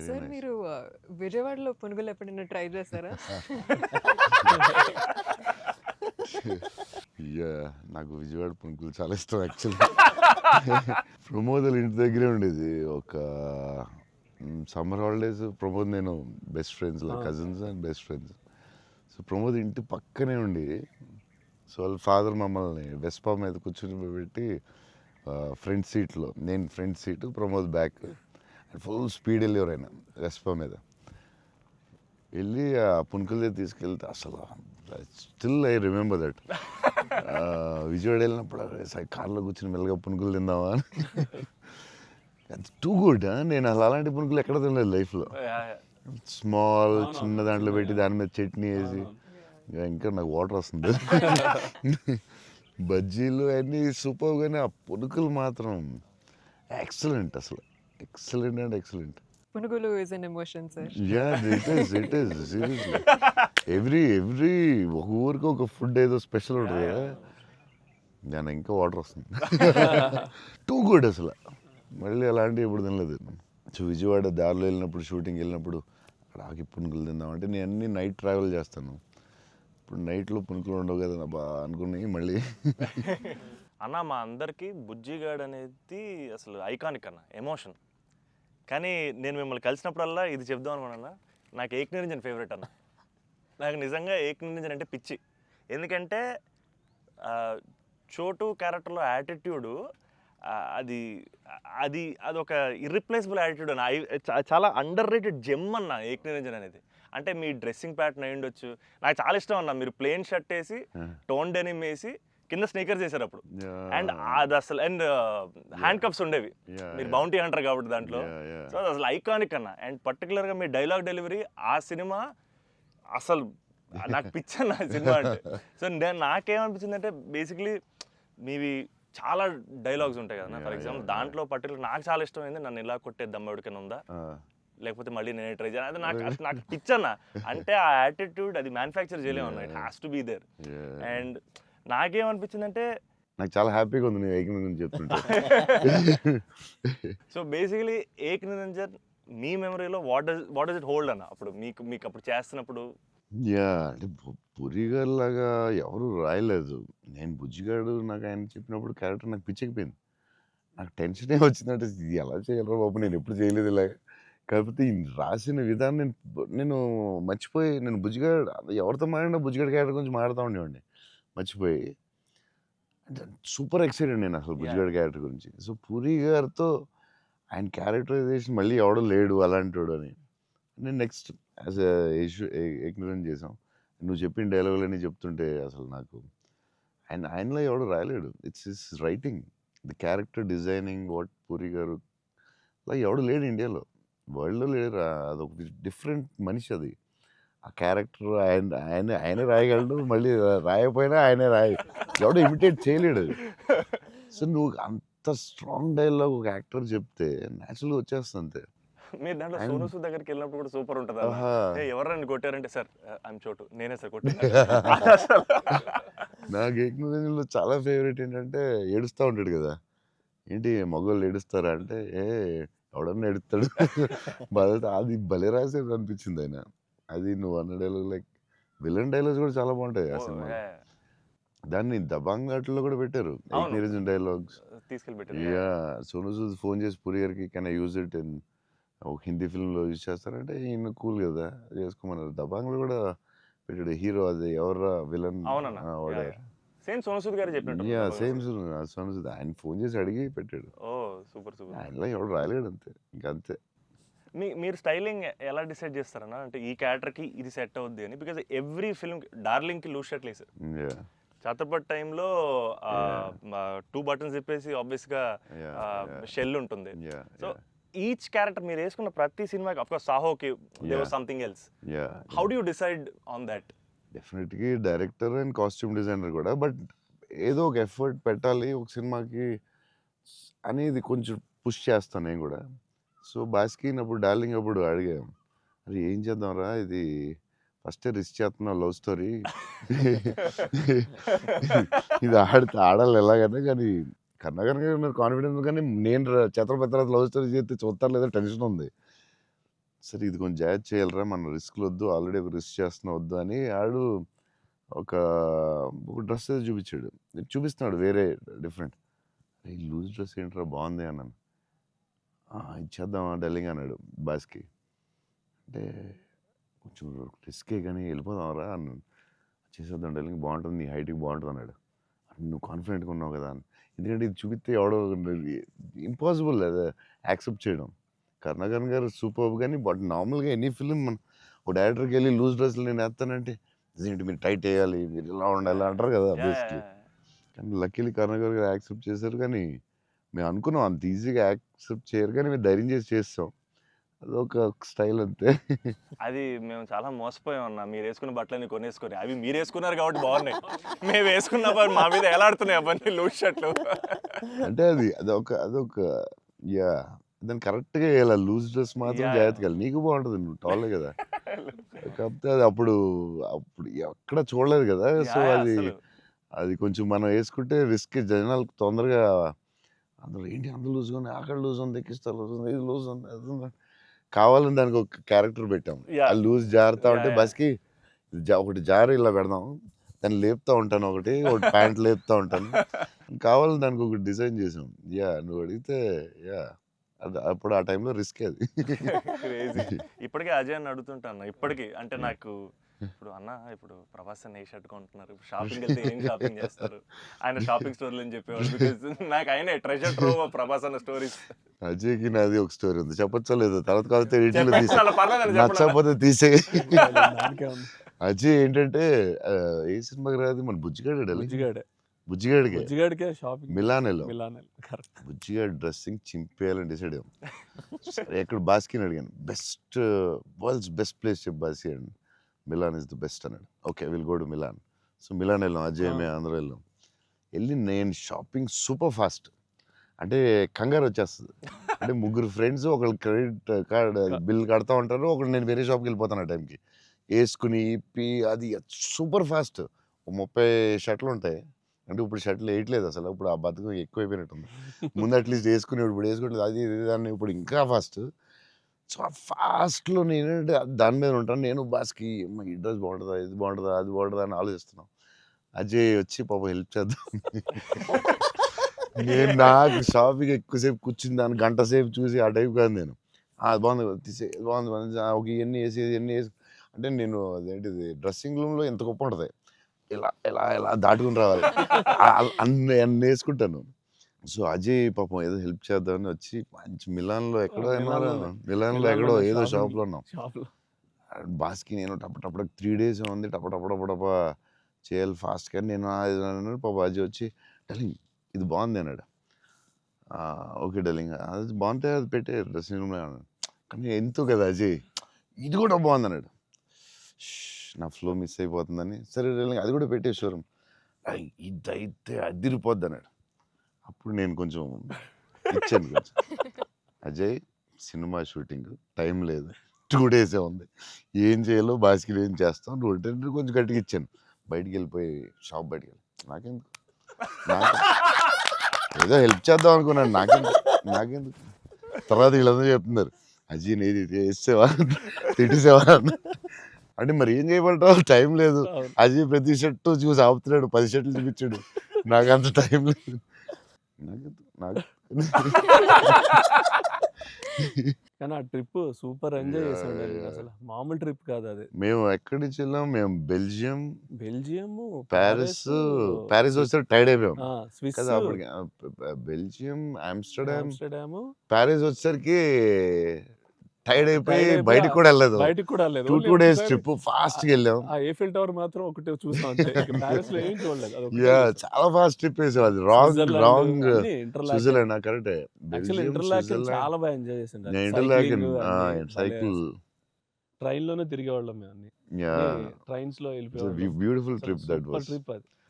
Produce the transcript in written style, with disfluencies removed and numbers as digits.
Sir nice. మీరు విజయవాడలో పునుగులు ఎప్పుడైనా ట్రై చేశారా? నాకు విజయవాడ పునుకులు చాలా ఇష్టం యాక్చువల్లీ. ప్రమోద్ ఇంటి దగ్గరే ఉండేది. ఒక సమ్మర్ హాలిడేస్ ప్రమోద్ నేను best friends, like cousins and best friends. So Pramod ఇంటి పక్కనే ఉండి, సో వాళ్ళ ఫాదర్ మమ్మల్ని వెస్పా మీద కూర్చొని పెట్టి ఫ్రంట్ సీట్లో, నేను front seat, Pramod back, full speed వెళ్ళేవారు ఆయన వెస్పా మీద. వెళ్ళి ఆ పునుకుల దగ్గర తీసుకెళ్తే అసలు still I remember that. Vijayawada వెళ్ళినప్పుడు కార్లో కూర్చొని మెల్లగా పునుకులు తిందామా అని. Too good. నేను అసలు అలాంటి పునుకులు ఎక్కడ తినలేదు లైఫ్లో. స్మాల్ చిన్న దాంట్లో పెట్టి దాని మీద చట్నీ వేసి, ఇంకా నాకు వాటర్ వస్తుంది. బజ్జీలు అన్నీ సూపర్, కానీ ఆ పునుకులు మాత్రం ఎక్సలెంట్, అసలు ఎక్సలెంట్ అండ్ ఎక్సలెంట్. పునుగులు is an emotion sir. It is seriously. Every ఒక ఊరికి ఒక ఫుడ్ ఏదో స్పెషల్ ఉంటుంది కదా, దాని ఇంకా వాటర్ వస్తుంది. టూ గుడ్ అసలు. మళ్ళీ అలాంటివి ఎప్పుడు తినలేదు. సో విజయవాడ దారిలో వెళ్ళినప్పుడు, షూటింగ్ వెళ్ళినప్పుడు అక్కడ ఆకి పునుకులు తిందామంటే, నేను అన్ని నైట్ ట్రావెల్ చేస్తాను. ఇప్పుడు నైట్లో పునుకులు ఉండవు కదా బా అనుకుని మళ్ళీ. అన్న మా అందరికీ బుజ్జిగాడ్ అనేది అసలు ఐకానిక్ అన్న, ఎమోషన్. కానీ నేను మిమ్మల్ని కలిసినప్పుడల్లా ఇది చెప్దాం అనుకున్నా, నాకు ఏక్ నిరంజన్ ఫేవరెట్ అన్న. నాకు నిజంగా ఏక్ నిరంజన్ అంటే పిచ్చి. ఎందుకంటే చోటు క్యారెక్టర్లో యాటిట్యూడు, అది అది అదొక ఇర్రిప్లేసబుల్ యాటిట్యూడ్ అన్న. చాలా అండర్ రేటెడ్ జెమ్ అన్న ఏక్ నిరంజన్ అనేది. అంటే మీ డ్రెస్సింగ్ ప్యాటర్న్ అయి ఉండొచ్చు, నాకు చాలా ఇష్టం అన్న. మీరు ప్లెయిన్ షర్ట్ వేసి, టోన్ డెనిమ్ వేసి, కింద స్నీకర్స్ చేశారు అప్పుడు. అండ్ అది అసలు, అండ్ హ్యాండ్ కప్స్ ఉండేవి, మీరు బౌంటీ హంటర్ కాబట్టి దాంట్లో. సో అది అసలు ఐకానిక్ అన్న. అండ్ పర్టికులర్గా మీ డైలాగ్ డెలివరీ, ఆ సినిమా అసలు నాకు పిచ్చన్న సినిమా అంటే. సో నాకేమనిపించింది అంటే, బేసిక్లీ మీవి చాలా డైలాగ్స్ ఉంటాయి కదా. ఫర్ ఎగ్జాంపుల్ దాంట్లో పర్టికులర్ నాకు చాలా ఇష్టమైంది, నన్ను ఇలా కొట్టే దమ్మడికైనా ఉందా, లేకపోతే మళ్ళీ నేనే ట్రై చేయాలి, అది నాకు పిచ్చన్న. అంటే ఆ యాటిట్యూడ్ అది మ్యానుఫ్యాక్చర్ చేయలేమన్నా, it has to be there. And నాకేమనిపించిందంటే, నాకు చాలా హ్యాపీగా ఉంది నేను ఏక్ నిరంజన్ చెప్తుంటే. సో బేసికలీ ఏక్ నిరంజన్ మీ మెమరీలో వాట్ డస్ ఇట్ హోల్డ్ అన్న? అప్పుడు మీకు అప్పుడు చేస్తున్నప్పుడు. అంటే పురిగారు లాగా ఎవరు రాయలేదు. నేను బుజ్జిగాడు నాకు ఆయన చెప్పినప్పుడు క్యారెక్టర్ నాకు పిచ్చెక్కిపోయింది. నాకు టెన్షనే వచ్చిందంటే, ఇది ఎలా చేయాలరా బాబు, నేను ఎప్పుడు చేయలేదు ఇలాగ. కాకపోతే ఈ రాసిన విధానం నేను మర్చిపోయి, నేను బుజ్జిగాడు ఎవరితో మాట్లాడినా బుజ్జిగాడు క్యారెక్టర్ గురించి మాట్లాడుతూ ఉండేవాడిని మర్చిపోయి. అంటే సూపర్ ఎక్సైటెడ్ నేను అసలు బుజ్జిగాడు క్యారెక్టర్ గురించి. సో పూరి గారితో ఆయన క్యారెక్టరైజేషన్ మళ్ళీ ఎవడో లేడు అలాంటి అని నేను నెక్స్ట్ యాజ్ ఎగ్నరెంట్ చేసాం. నువ్వు చెప్పిన డైలాగులన్నీ చెప్తుంటే అసలు నాకు ఆయనలో ఎవడు రాయలేడు. It's his writing, the character designing, what Puri garu అలా ఎవడు లేడు ఇండియాలో, వరల్డ్లో లేడు. అదొక డిఫరెంట్ మనిషి అది. ఆ క్యారెక్టర్ ఆయనే రాయగలడు, మళ్ళీ రాయకపోయినా ఆయనే ఎవడో ఇమిటేట్ చేయలేడు అది. సో నువ్వు అంత స్ట్రాంగ్ డైలాగ్ ఒక యాక్టర్ చెప్తే న్యాచురల్గా వచ్చేస్తుంది అంతే. మీరు దాంట్లో సోను సూద్ దగ్గరికి వెళ్ళినప్పుడు కూడా సూపర్ ఉంటుంది. ఎవరైనా కొట్టారంటే, సార్ ఐఎమ్ చోటు, నేనే సార్ కొట్టాను. నాకు ఏక్ నిరంజన్లో చాలా ఫేవరెట్ ఏంటంటే, ఏడుస్తూ ఉంటాడు కదా, ఏంటి మగవాళ్ళు ఏడుస్తారా అంటే, ఎవడన్నా ఏడుస్తాడు బాధ. అది భలే రాసేది అనిపించింది ఆయన. అది నువ్వు అన్న డైలాగ్, లైక్ విలన్ డైలాగ్స్ కూడా చాలా బాగుంటాయి ఆ సినిమా. దాన్ని దబాంగ్ ఆటలో కూడా పెట్టారు ఏక్ నిరంజన్ డైలాగ్స్ తీసుకెళ్ళి. సోను సూద్ ఫోన్ చేసి పూరి గారికి, can I use it in ఒక హిందీ ఫిల్మ్లో యూజ్ చేస్తారంటే, ఈయన కూల్ కదా చేసుకోమన్నారు. దబాంగ్లో కూడా పెట్టాడు హీరో, అది ఎవరా విలన్. సేమ్ సోను సూద్ గారు చెప్పినట్టు. సేమ్ సోను సూద్ ఆయన ఫోన్ చేసి అడిగి పెట్టాడు. Super super. ఆయనలో ఎవడు రాలేడు అంతే, ఇంకంతే. మీరు స్టైలింగ్ ఎలా డిసైడ్ చేస్తారన్నా? అంటే ఈ క్యారెక్టర్కి ఇది సెట్ అవుద్ది అని. బికాజ్ ఎవ్రీ ఫిల్మ్, డార్లింగ్కి లూజ్ షర్ట్ వేసారు, ఛత్రపతి టైంలో 2 బటన్స్ చెప్పేసి ఆబ్వియస్గా షెల్ ఉంటుంది. సో ఈచ్ క్యారెక్టర్ మీరు వేసుకున్న ప్రతి సినిమాకి, ఆఫ్ కోర్స్ సాహోకి there was something else. How do you decide on that? డెఫినెట్గా డైరెక్టర్ అండ్ కాస్ట్యూమ్ డిజైనర్ కూడా, బట్ ఏదో ఒక ఎఫర్ట్ పెట్టాలి ఒక సినిమాకి అనేది కొంచెం పుష్ చేస్తాను నేను కూడా. సో బాస్కిన్ అప్పుడు డార్లింగ్ అప్పుడు అడిగాం, అది ఏం చేద్దాంరా, ఇది ఫస్ట్ రిస్క్ చేస్తున్నావు లవ్ స్టోరీ, ఇది ఆడాలి ఎలాగైనా, కానీ కన్నా కాన్ఫిడెన్స్, కానీ నేను ఛత్రపతి లవ్ స్టోరీ చేస్తే చూస్తారు లేదా టెన్షన్ ఉంది. సరే ఇది కొంచెం జాగ్రత్త చేయాలిరా, మనం రిస్క్లు వద్దు, ఆల్రెడీ రిస్క్ చేస్తున్నా వద్దు అని ఆడు ఒక డ్రెస్ ఏదో చూపించాడు, చూపిస్తున్నాడు వేరే డిఫరెంట్. ఈ లూజ్ డ్రెస్ ఏంట్రా బాగుంది అన్నాను. ఇచ్చేద్దామా డల్లింగ్ అన్నాడు బాస్కి. అంటే కొంచెం రిస్కే కానీ వెళ్ళిపోదాంరా అన్నాను. చేసేద్దాం డల్లింగ్, బాగుంటుంది, నీ హైట్కి బాగుంటుంది అన్నాడు. నువ్వు కాన్ఫిడెంట్గా ఉన్నావు కదా అని. ఎందుకంటే ఇది చూపిస్తే ఎవడో ఇంపాసిబుల్ అది యాక్సెప్ట్ చేయడం. కరుణాకరన్ గారు సూపర్ కానీ, బట్ నార్మల్గా ఎనీ ఫిలిం మన ఒక డైరెక్టర్కి వెళ్ళి లూజ్ డ్రెస్లు నేను వేస్తానంటే ఇదేంటి మీరు టైట్ వేయాలి, మీరు ఇలా ఉండాలి అంటారు కదా బేసిక్లీ. కానీ లక్కీలీ కరుణాకర్ గారు యాక్సెప్ట్ చేశారు. కానీ మేము అనుకున్నాం అంత ఈజీగా యాక్సెప్ట్ చేయరు, కానీ మేము ధైర్యం చేసి చేస్తాం. అదొక స్టైల్ అంతే. అది మేము చాలా మోసపోయాం అన్న. మీరు వేసుకున్న బట్టలన్నీ కొనేసుకొని, అవి మీరు వేసుకున్నారు కాబట్టి బాగున్నాయి. మేము వేసుకున్న మా మీద ఎలాడుతున్నాయి అవన్నీ లూజ్ షర్ట్లు. అంటే అదొక యా దాన్ని కరెక్ట్గా వేయాలి. లూజ్ డ్రెస్ మాత్రం జాగ్రత్తగా వెళ్ళాలి. నీకు బాగుంటుంది, నువ్వు టాలే కదా. కాకపోతే అది అప్పుడు ఎక్కడ చూడలేదు కదా. సో అది కొంచెం మనం వేసుకుంటే రిస్క్. జనాలకు తొందరగా అందులో ఏంటి అంత లూజ్ ఉంది, అక్కడ లూజ్ ఉంది, ఎక్కిస్తా లూజ్ ఉంది, ఇది లూజ్ ఉంది, అది ఉంది, కావాలని దానికి ఒక క్యారెక్టర్ పెట్టాం. ఆ లూజ్ జారుతా ఉంటే బస్కి ఒకటి జారు ఇలా పెడదాం, దాన్ని లేపుతా ఉంటాను, ఒకటి ప్యాంట్ లేపుతా ఉంటాను, కావాలని దానికి ఒకటి డిజైన్ చేసాం. నువ్వు అడిగితే అది అప్పుడు ఆ టైంలో రిస్క్ అది. ఇప్పటికే అజయ్ అని అడుగుతుంటాను ఇప్పటికీ. అంటే నాకు ఇప్పుడు అన్న ఇప్పుడు ప్రభాస్ అన్న ఏ షర్ట్ కొంటున్నారు, షాపింగ్ వెళ్తే ఏం షాపింగ్ చేస్తారు, ఆయన షాపింగ్ స్టోర్లు అని చెప్పేవాళ్ళు. బికాజ్ నాకు ఆయన ట్రెజర్ ట్రోవ్ ప్రభాస్ అన్న స్టోరీస్. అజయ్కి నాది ఒక స్టోరీ ఉంది, చెప్పచ్చా లేదు? తర్వాత కాకపోతే నచ్చకపోతే తీసే. అజయ్ ఏంటంటే ఏ సినిమాకి రాదు, మన బుజ్జిగాడికి మిలాన్ బుజ్జిగాడి డ్రెస్సింగ్ చింపేయాలని డిసైడ్ అయ్యాం. సరే ఎక్కడ బాస్కిని అడిగాను, వరల్డ్స్ బెస్ట్ ప్లేస్ చెప్పు బాస్కి అండి. మిలాన్ ఇస్ ద బెస్ట్ అన్నాడు. Okay will go to Milan. సో మిలాన్ వెళ్ళాం, అజయ్ మేము అందరూ వెళ్ళాం. వెళ్ళి నేను షాపింగ్ సూపర్ ఫాస్ట్, అంటే కంగారు వచ్చేస్తుంది. అంటే ముగ్గురు ఫ్రెండ్స్ ఒకళ్ళు క్రెడిట్ కార్డ్ బిల్ కడతా ఉంటారు, ఒకళ్ళు నేను వేరే షాప్కి వెళ్ళిపోతాను ఆ టైంకి. వేసుకుని ఇప్పి అది సూపర్ ఫాస్ట్. 30 షర్ట్లు ఉంటాయి. అంటే ఇప్పుడు షర్ట్లు వేయట్లేదు అసలు, ఇప్పుడు ఆ బతుకు ఎక్కువైపోయినట్టుంది. ముందు అట్లీస్ట్ వేసుకుని ఇప్పుడు వేసుకోవట్లేదు, అది దాన్ని ఇప్పుడు ఇంకా ఫాస్ట్. సో ఆ ఫాస్ట్లో నేనంటే దాని మీద ఉంటాను. నేను బాస్కి ఈ డ్రెస్ బాగుంటుందా, ఇది బాగుంటుందా, అది బాగుంటుందా అని ఆలోచిస్తున్నాం. అజయ్ వచ్చి పాప హెల్ప్ చేద్దాం. నేను నాకు షాపింగ్ ఎక్కువసేపు కూర్చుని దాన్ని గంట సేపు చూసి ఆ టైప్ కాదు నేను. అది బాగుంది తీసే, బాగుంది ఒక ఇవన్నీ వేసి అంటే నేను అదేంటిది డ్రెస్సింగ్ రూమ్లో ఎంత గొప్ప ఉంటుంది, ఇలా ఇలా ఇలా దాటుకుని రావాలి, అన్ని వేసుకుంటాను. సో అజయ్ పాపం ఏదో హెల్ప్ చేద్దామని వచ్చి మంచి మిలాన్లో ఎక్కడో ఏదో షాప్లో ఉన్నాం. బాస్కి నేను టపటపడ 3 days ఉంది, టపటపడపడప చేయాలి ఫాస్ట్. కానీ నేను పాప అజయ్ వచ్చి డలింగ్ ఇది బాగుంది అన్నాడు. ఓకే డలింగ్ అది బాగుంటే అది పెట్టే డ్రెస్సింగ్ రూమ్లో అన్నాడు. కానీ ఎంతో కదా అజయ్ ఇది కూడా బాగుంది అన్నాడు. నా ఫ్లో మిస్ అయిపోతుందని సరే డలింగ్ అది కూడా పెట్టే షోరూమ్, ఇదైతే అదిరిపోద్ది అన్నాడు. అప్పుడు నేను కొంచెం ఇచ్చాను కొంచెం. అజయ్ సినిమా షూటింగ్ టైం లేదు, 2 days ఉంది, ఏం చేయాలో బాస్కి ఏం చేస్తాం, నువ్వు కొంచెం గట్టిగా ఇచ్చాను. బయటికి వెళ్ళిపోయి షాప్ బయటికి వెళ్ళి నాకెందుకు ఏదో హెల్ప్ చేద్దాం అనుకున్నాను, నాకెందుకు. తర్వాత వీళ్ళందరూ చెప్తున్నారు అజయ్ నేది వేసేవా తిట్టేసేవా అంటే మరి ఏం చేయమంటావు, టైం లేదు. అజయ్ ప్రతి షర్టు చూసి ఆపుతున్నాడు, 10 షర్ట్లు చూపించాడు, నాకు అంత టైం లేదు. కానీ ఆ ట్రిప్ సూపర్ ఎంజాయ్ చేసాడు. అసలు మామూలు ట్రిప్ కాదు అది. మేము ఎక్కడి నుంచి వెళ్ళాం, మేము బెల్జియం, ప్యారిస్ వస్తే టైర్డ్ అయిపోయాం స్విస్ కదా అప్పటికి. బెల్జియం, ఆమ్స్టర్డామ్, ప్యారిస్ వచ్చేసరికి టైర్డ్ అయిపోయి బయటకు కూడా వెళ్ళలేదు. 2 days ట్రిప్ ఫాస్ట్ గా వెళ్ళాం. eiffel tower మాత్రం ఒకటే చూసాం, ప్యారిస్ లో ఏం చూడలేదు. చాలా ఫాస్ట్ ట్రిప్ వేసాం. అది రాంగ్ స్విట్జర్లాండ్ కరెక్ట్. చాలా బాగా ఎంజాయ్ చేసాం. సైకిల్ ట్రైన్ లోనే తిరిగేవాళ్ళం మేము, అన్ని ట్రైన్స్ లో వెళ్ళిపోయాం. Beautiful trip that was. Trip అది.